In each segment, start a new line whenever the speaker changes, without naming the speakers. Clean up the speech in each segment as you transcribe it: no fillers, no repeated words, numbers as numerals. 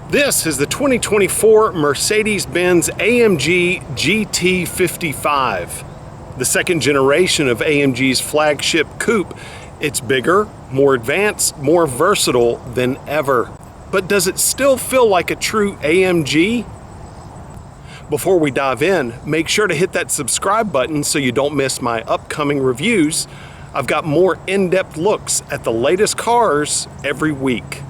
This is the 2024 Mercedes-Benz AMG GT55, the second generation of AMG's flagship coupe. It's bigger, more advanced, more versatile than ever. But does it still feel like a true AMG? Before we dive in, make sure to hit that subscribe button so you don't miss my upcoming reviews. I've got more in-depth looks at the latest cars every week.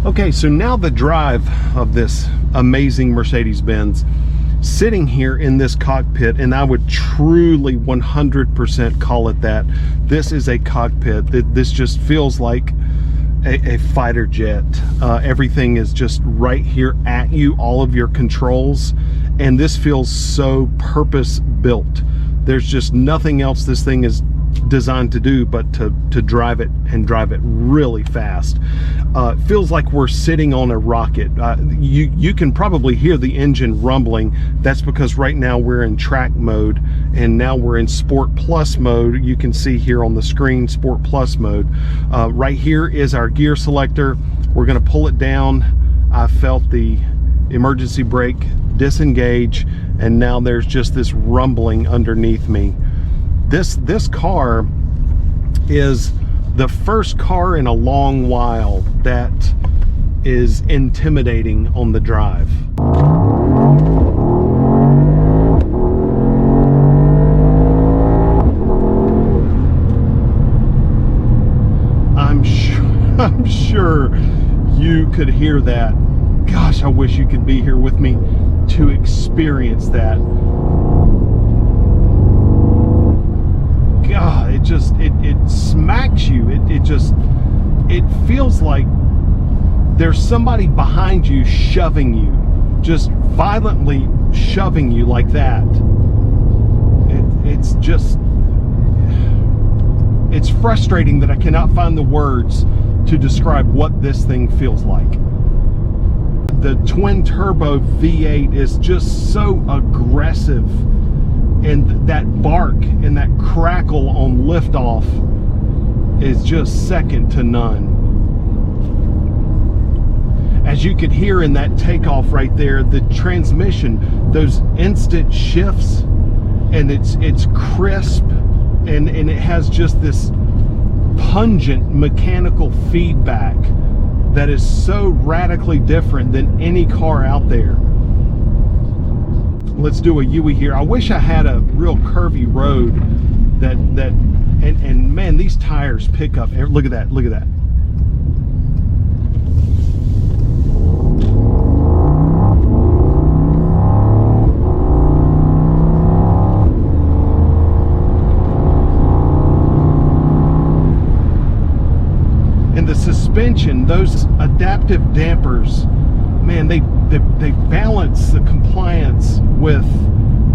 Okay, so now the drive of this amazing Mercedes-Benz, sitting here in this cockpit, and I would truly 100% call it that. This is a cockpit. This just feels like a fighter jet. Everything is just right here at you, all of your controls, and this feels so purpose-built. There's just nothing else this thing is designed to do but to drive it, and drive it really fast. It feels like we're sitting on a rocket. You can probably hear the engine rumbling. That's because right now we're in track mode, and now we're in Sport Plus mode. You can see here on the screen Sport Plus mode. Right here is our gear selector. We're going to pull it down. I felt the emergency brake disengage, and now there's just this rumbling underneath me. This car is the first car in a long while that is intimidating on the drive. I'm sure you could hear that. Gosh, I wish you could be here with me to experience that. God, it smacks you. It feels like there's somebody behind you shoving you, just violently shoving you like that. It's frustrating that I cannot find the words to describe what this thing feels like. The twin turbo V8 is just so aggressive, and that bark and that crackle on liftoff is just second to none. As you could hear in that takeoff right there, the transmission, those instant shifts, and it's crisp, and it has just this pungent mechanical feedback that is so radically different than any car out there. Let's do a U-ey here. I wish I had a real curvy road and man, these tires pick up. Look at that, look at that. And the suspension, those adaptive dampers, man, they balance the compliance with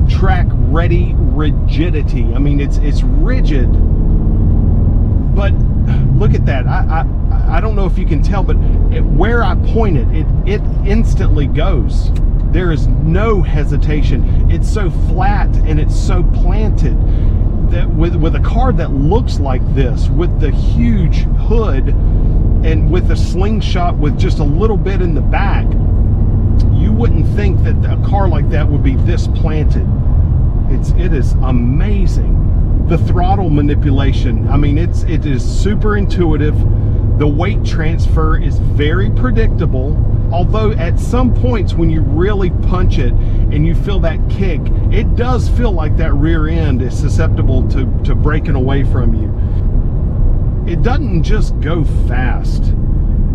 track ready rigidity. I mean, it's rigid, but look at that. I don't know if you can tell, but where I point it instantly goes. There is no hesitation. It's so flat and it's so planted that with a car that looks like this, with the huge hood and with a slingshot with just a little bit in the back, you wouldn't think that a car like that would be this planted. It is amazing. The throttle manipulation, I mean, it is super intuitive. The weight transfer is very predictable, although at some points when you really punch it and you feel that kick, it does feel like that rear end is susceptible to breaking away from you. It doesn't just go fast.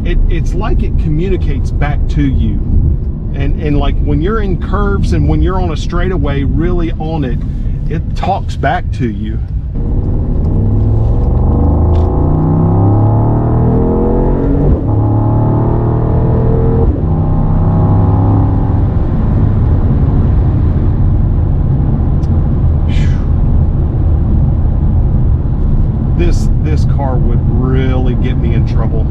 It's like it communicates back to you. And like when you're in curves and when you're on a straightaway really on it, it talks back to you. This car would really get me in trouble.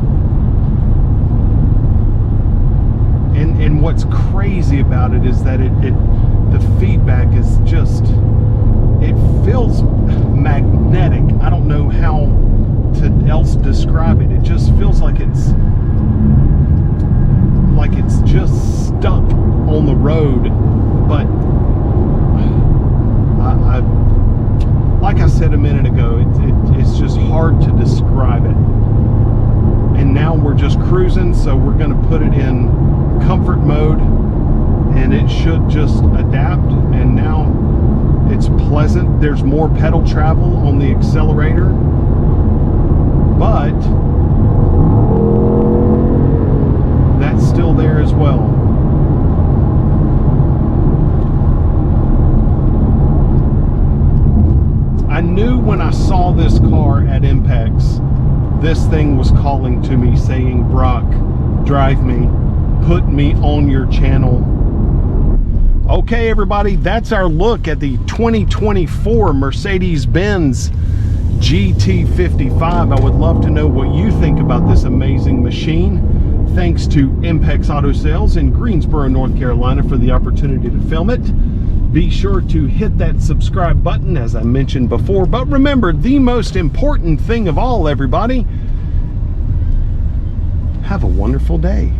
And what's crazy about it is that the feedback is just, it feels magnetic. I don't feels like it's just stuck on the road. But I like I said a minute ago, it's just hard to describe it. And now we're just cruising, so we're going to put it in comfort mode, and it should just adapt. And now it's pleasant. There's more pedal travel on the accelerator, but that's still there as well. I knew when I saw this car at Impex, this thing was calling to me saying, Brock, drive me, put me on your channel. Okay, everybody, that's our look at the 2024 Mercedes-Benz GT55. I would love to know what you think about this amazing machine. Thanks to Impex Auto Sales in Greensboro, North Carolina for the opportunity to film it. Be sure to hit that subscribe button, as I mentioned before. But remember, the most important thing of all, everybody, have a wonderful day.